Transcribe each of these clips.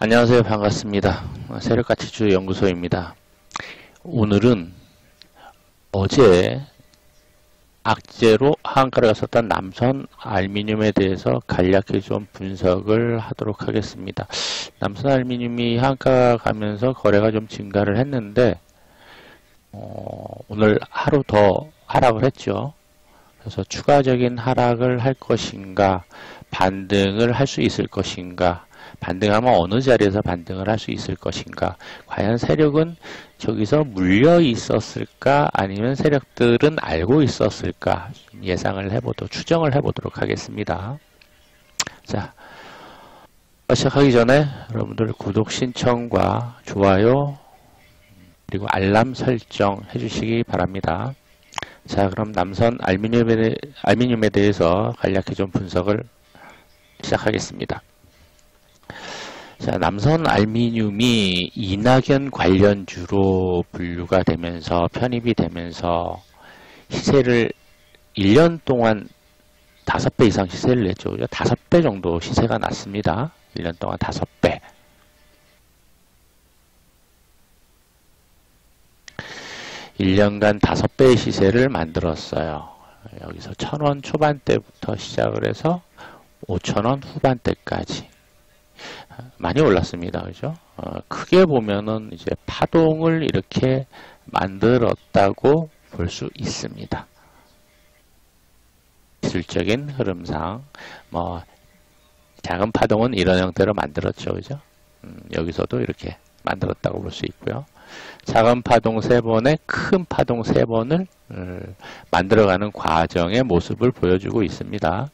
안녕하세요. 반갑습니다. 세력가치주 연구소입니다. 오늘은 어제 악재로 하한가를 갔었던 남선 알미늄에 대해서 간략히 좀 분석을 하도록 하겠습니다. 남선 알미늄이 하한가 가면서 거래가 좀 증가를 했는데 오늘 하루 더 하락을 했죠. 그래서 추가적인 하락을 할 것인가, 반등을 할 수 있을 것인가, 반등하면 어느 자리에서 반등을 할 수 있을 것인가, 과연 세력은 저기서 물려 있었을까, 아니면 세력들은 알고 있었을까, 좀 예상을 해보도록, 추정을 해보도록 하겠습니다. 자, 시작하기 전에 여러분들 구독 신청과 좋아요 그리고 알람 설정 해주시기 바랍니다. 자, 그럼 남선 알미늄에 대해서 간략히 좀 분석을 시작하겠습니다. 자, 남선 알미늄이 이낙연 관련주로 분류가 되면서 편입이 되면서 시세를 1년 동안 5배 이상 시세를 냈죠. 5배 정도 시세가 났습니다. 1년 동안 5배. 1년간 5배의 시세를 만들었어요. 여기서 1,000원 초반대부터 시작을 해서 5,000원 후반대까지 많이 올랐습니다. 그죠? 크게 보면은 이제 파동을 이렇게 만들었다고 볼 수 있습니다. 기술적인 흐름상 뭐 작은 파동은 이런 형태로 만들었죠. 그죠? 여기서도 이렇게 만들었다고 볼 수 있고요. 작은 파동 3번에 큰 파동 3번을 만들어가는 과정의 모습을 보여주고 있습니다.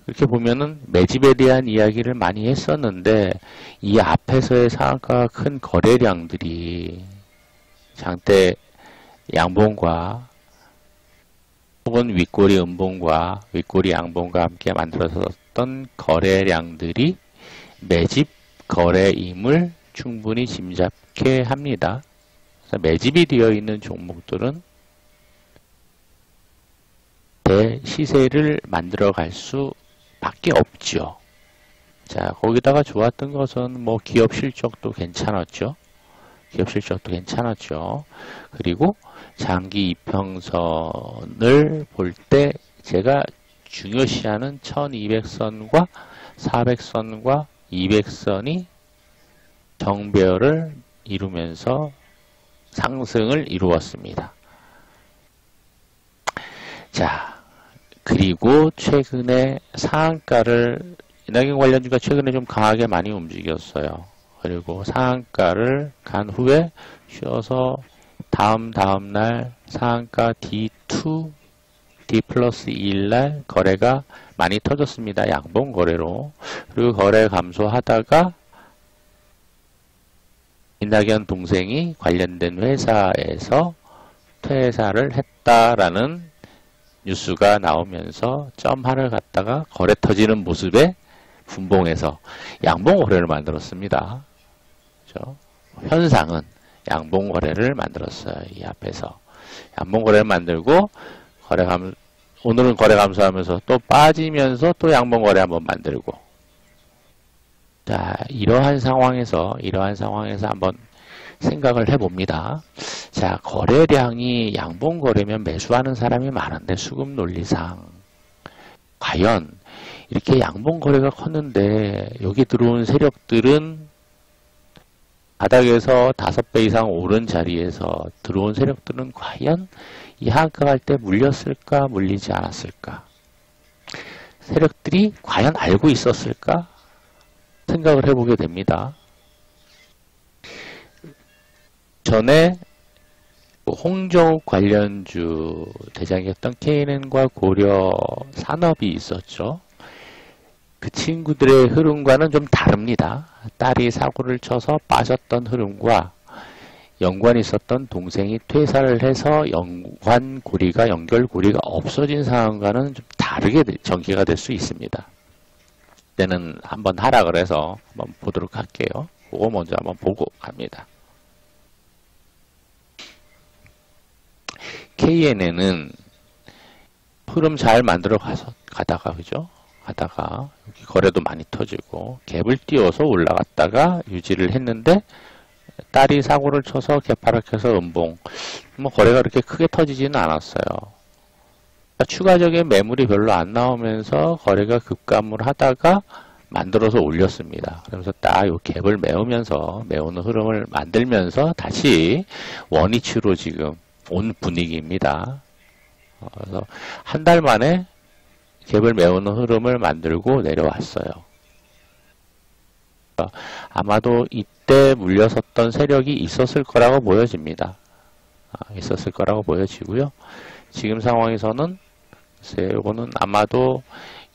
이렇게 보면은 매집에 대한 이야기를 많이 했었는데 이 앞에서의 상한가가 큰 거래량들이 장대 양봉과 혹은 윗꼬리 음봉과 윗꼬리 양봉과 함께 만들어졌던 거래량들이 매집 거래임을 충분히 짐작케 합니다. 그래서 매집이 되어 있는 종목들은 대시세를 만들어 갈 수 밖에 없죠. 자, 거기다가 좋았던 것은 뭐 기업 실적도 괜찮았죠. 기업 실적도 괜찮았죠. 그리고 장기 이평선을 볼 때 제가 중요시하는 1200선과 400선과 200선이 정배열을 이루면서 상승을 이루었습니다. 자, 그리고 최근에 상한가를 이낙연 관련주가 최근에 좀 강하게 많이 움직였어요. 그리고 상한가를 간 후에 쉬어서 다음날 상한가 D2, D 플러스 2일 거래가 많이 터졌습니다. 양봉 거래로. 그리고 거래 감소하다가 이낙연 동생이 관련된 회사에서 퇴사를 했다라는 뉴스가 나오면서 점하를 갖다가 거래 터지는 모습에 분봉해서 양봉 거래를 만들었습니다. 그렇죠? 현상은 양봉 거래를 만들었어요. 이 앞에서 양봉 거래를 만들고 오늘은 거래 감소하면서 또 빠지면서 또 양봉 거래 한번 만들고. 자, 이러한 상황에서 한번 생각을 해봅니다. 자, 거래량이 양봉 거래면 매수하는 사람이 많은데 수급 논리상 과연 이렇게 양봉 거래가 컸는데 여기 들어온 세력들은 바닥에서 5배 이상 오른 자리에서 들어온 세력들은 과연 이 하한가 갈 때 물렸을까 물리지 않았을까, 세력들이 과연 알고 있었을까 생각을 해보게 됩니다. 전에 홍정욱 관련주 대장이었던 K&N과 고려 산업이 있었죠. 그 친구들의 흐름과는 좀 다릅니다. 딸이 사고를 쳐서 빠졌던 흐름과 연관이 있었던 동생이 퇴사를 해서 연결고리가 없어진 상황과는 좀 다르게 전개가 될 수 있습니다. 이때는 한번 하락을 해서 한번 보도록 할게요. 그거 먼저 한번 보고 갑니다. K&N은 흐름 잘 만들어 가다가, 그죠? 하다가 여기 거래도 많이 터지고 갭을 띄워서 올라갔다가 유지를 했는데 딸이 사고를 쳐서 개파락해서 음봉. 뭐 거래가 그렇게 크게 터지지는 않았어요. 그러니까 추가적인 매물이 별로 안 나오면서 거래가 급감을 하다가 만들어서 올렸습니다. 그러면서 딱 요 갭을 메우면서 메우는 흐름을 만들면서 다시 원위치로 지금 온 분위기입니다. 그래서 한 달 만에 갭을 메우는 흐름을 만들고 내려왔어요. 아마도 이때 물려섰던 세력이 있었을 거라고 보여집니다. 있었을 거라고 보여지고요. 지금 상황에서는 이거는 아마도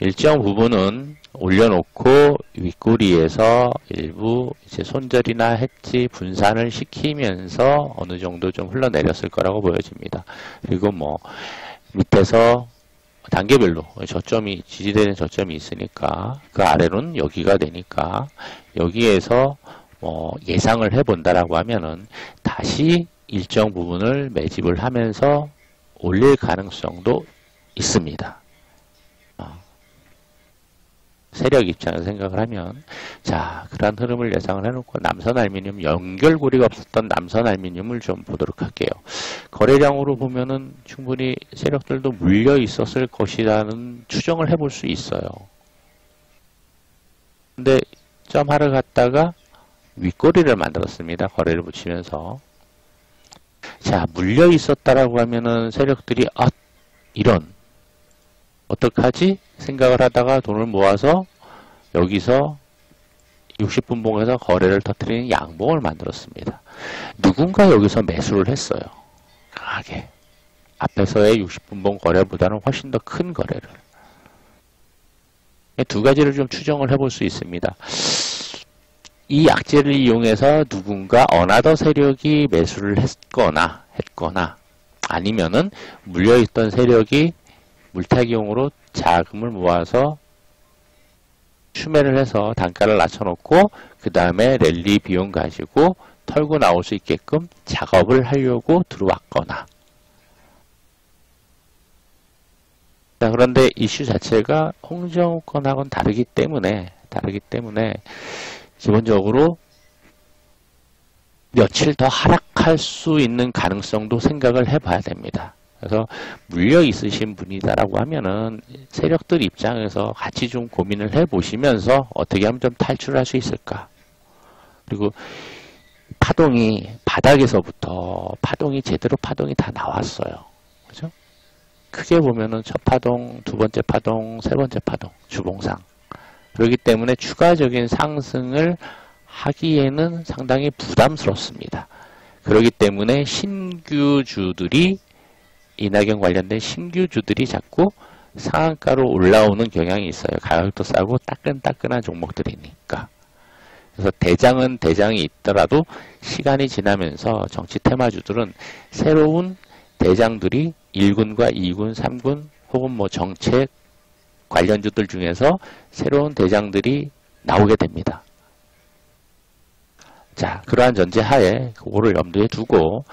일정 부분은 올려놓고 윗꼬리에서 일부 이제 손절이나 해지 분산을 시키면서 어느 정도 좀 흘러내렸을 거라고 보여집니다. 그리고 뭐 밑에서 단계별로 저점이 지지되는 저점이 있으니까 그 아래로는 여기가 되니까 여기에서 뭐 예상을 해본다라고 하면은 다시 일정 부분을 매집을 하면서 올릴 가능성도 있습니다. 세력 입장에서 생각을 하면 자 그러한 흐름을 예상을 해놓고 남선 알미늄 연결고리가 없었던 남선 알미늄을 좀 보도록 할게요. 거래량으로 보면은 충분히 세력들도 물려 있었을 것이라는 추정을 해볼 수 있어요. 근데 점하러 갔다가 윗꼬리를 만들었습니다. 거래를 붙이면서 자 물려 있었다라고 하면은 세력들이 이런 어떡하지? 생각을 하다가 돈을 모아서 여기서 60분봉에서 거래를 터뜨리는 양봉을 만들었습니다. 누군가 여기서 매수를 했어요. 강하게. 앞에서의 60분봉 거래보다는 훨씬 더 큰 거래를. 두 가지를 좀 추정을 해볼 수 있습니다. 이 약재를 이용해서 누군가 어나더 세력이 매수를 했거나 아니면은 물려있던 세력이 물타기용으로 자금을 모아서 추매를 해서 단가를 낮춰놓고 그 다음에 랠리 비용 가지고 털고 나올 수 있게끔 작업을 하려고 들어왔거나 자, 그런데 이슈 자체가 홍정우 건하고는 다르기 때문에 기본적으로 며칠 더 하락할 수 있는 가능성도 생각을 해봐야 됩니다. 그래서 물려 있으신 분이다라고 하면은 세력들 입장에서 같이 좀 고민을 해보시면서 어떻게 하면 좀 탈출할 수 있을까. 그리고 파동이 바닥에서부터 제대로 파동이 다 나왔어요. 그죠? 크게 보면은 첫 파동, 두 번째 파동, 세 번째 파동, 주봉상. 그렇기 때문에 추가적인 상승을 하기에는 상당히 부담스럽습니다. 그렇기 때문에 신규주들이 이낙연 관련된 신규주들이 자꾸 상한가로 올라오는 경향이 있어요. 가격도 싸고 따끈따끈한 종목들이니까. 그래서 대장은 대장이 있더라도 시간이 지나면서 정치 테마주들은 새로운 대장들이 1군과 2군, 3군 혹은 뭐 정책 관련주들 중에서 새로운 대장들이 나오게 됩니다. 자, 그러한 전제 하에 그거를 염두에 두고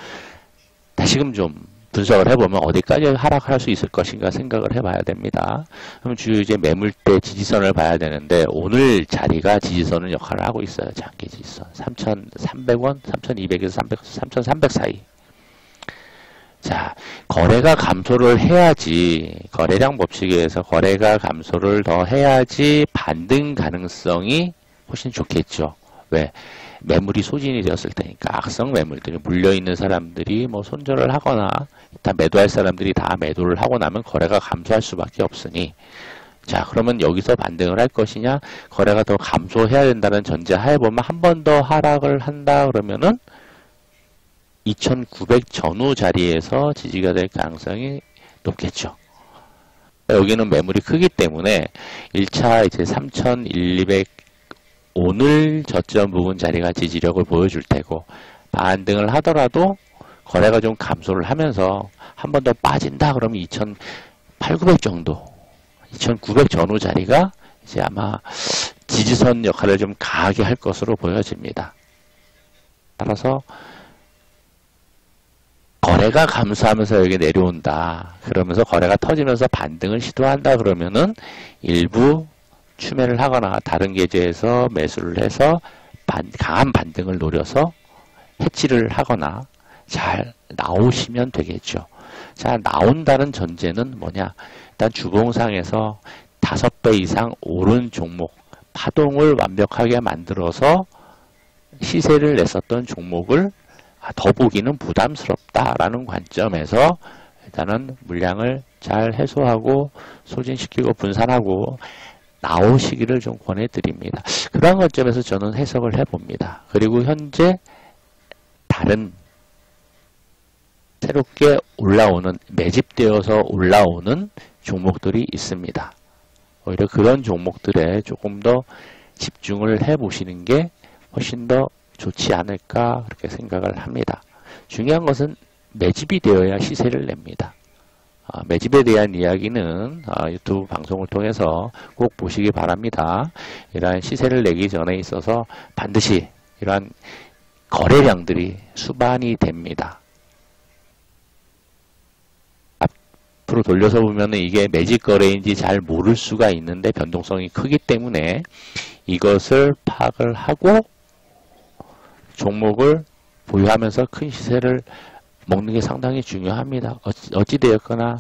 다시금 좀 분석을 해보면 어디까지 하락할 수 있을 것인가 생각을 해봐야 됩니다. 그럼 주요 이제 매물대 지지선을 봐야 되는데 오늘 자리가 지지선을 역할을 하고 있어요. 장기 지지선 3,300원, 3,200에서 3,300 사이. 자, 거래가 감소를 해야지 거래량 법칙에 의해서 거래가 감소를 더 해야지 반등 가능성이 훨씬 좋겠죠. 왜? 매물이 소진이 되었을 테니까 악성 매물들이 물려있는 사람들이 뭐 손절을 하거나 다 매도할 사람들이 다 매도를 하고 나면 거래가 감소할 수밖에 없으니 자 그러면 여기서 반등을 할 것이냐 거래가 더 감소해야 된다는 전제하에 보면 한 번 더 하락을 한다 그러면은 2900 전후 자리에서 지지가 될 가능성이 높겠죠. 여기는 매물이 크기 때문에 1차 이제 31,200 오늘 저점 부분 자리가 지지력을 보여줄 테고 반등을 하더라도 거래가 좀 감소를 하면서 한 번 더 빠진다 그러면 2,800 정도 2,900 전후 자리가 이제 아마 지지선 역할을 좀 강하게 할 것으로 보여집니다. 따라서 거래가 감소하면서 여기 내려온다. 그러면서 거래가 터지면서 반등을 시도한다. 그러면은 일부 추매를 하거나 다른 계좌에서 매수를 해서 강한 반등을 노려서 해지를 하거나 잘 나오시면 되겠죠. 자, 나온다는 전제는 뭐냐? 일단 주봉상에서 5배 이상 오른 종목, 파동을 완벽하게 만들어서 시세를 냈었던 종목을 더 보기는 부담스럽다라는 관점에서 일단은 물량을 잘 해소하고 소진시키고 분산하고 나오시기를 좀 권해드립니다. 그런 관점에서 저는 해석을 해봅니다. 그리고 현재 다른 새롭게 올라오는, 매집되어서 올라오는 종목들이 있습니다. 오히려 그런 종목들에 조금 더 집중을 해보시는 게 훨씬 더 좋지 않을까 그렇게 생각을 합니다. 중요한 것은 매집이 되어야 시세를 냅니다. 매집에 대한 이야기는 유튜브 방송을 통해서 꼭 보시기 바랍니다. 이러한 시세를 내기 전에 있어서 반드시 이러한 거래량들이 수반이 됩니다. 앞으로 돌려서 보면 이게 매집 거래인지 잘 모를 수가 있는데 변동성이 크기 때문에 이것을 파악을 하고 종목을 보유하면서 큰 시세를 먹는 게 상당히 중요합니다. 어찌되었거나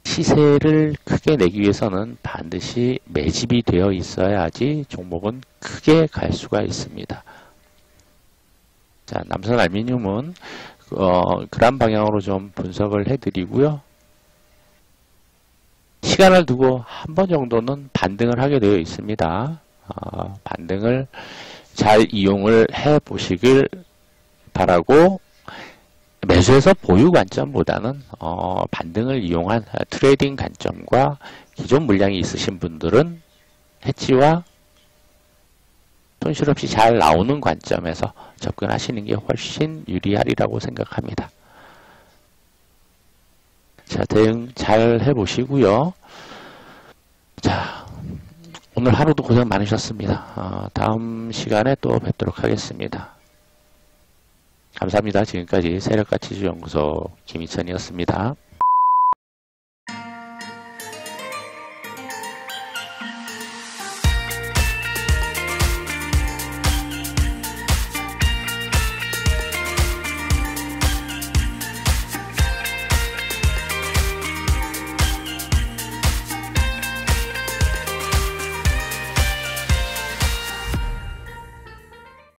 시세를 크게 내기 위해서는 반드시 매집이 되어 있어야지 종목은 크게 갈 수가 있습니다. 자, 남선 알루미늄은 그런 방향으로 좀 분석을 해드리고요. 시간을 두고 한 번 정도는 반등을 하게 되어 있습니다. 반등을 잘 이용을 해 보시길 바라고, 매수에서 보유 관점보다는 반등을 이용한 트레이딩 관점과 기존 물량이 있으신 분들은 해지와 손실 없이 잘 나오는 관점에서 접근하시는 게 훨씬 유리하리라고 생각합니다. 자, 대응 잘 해보시고요. 자, 오늘 하루도 고생 많으셨습니다. 다음 시간에 또 뵙도록 하겠습니다. 감사합니다. 지금까지 세력가치주연구소 김희천이었습니다.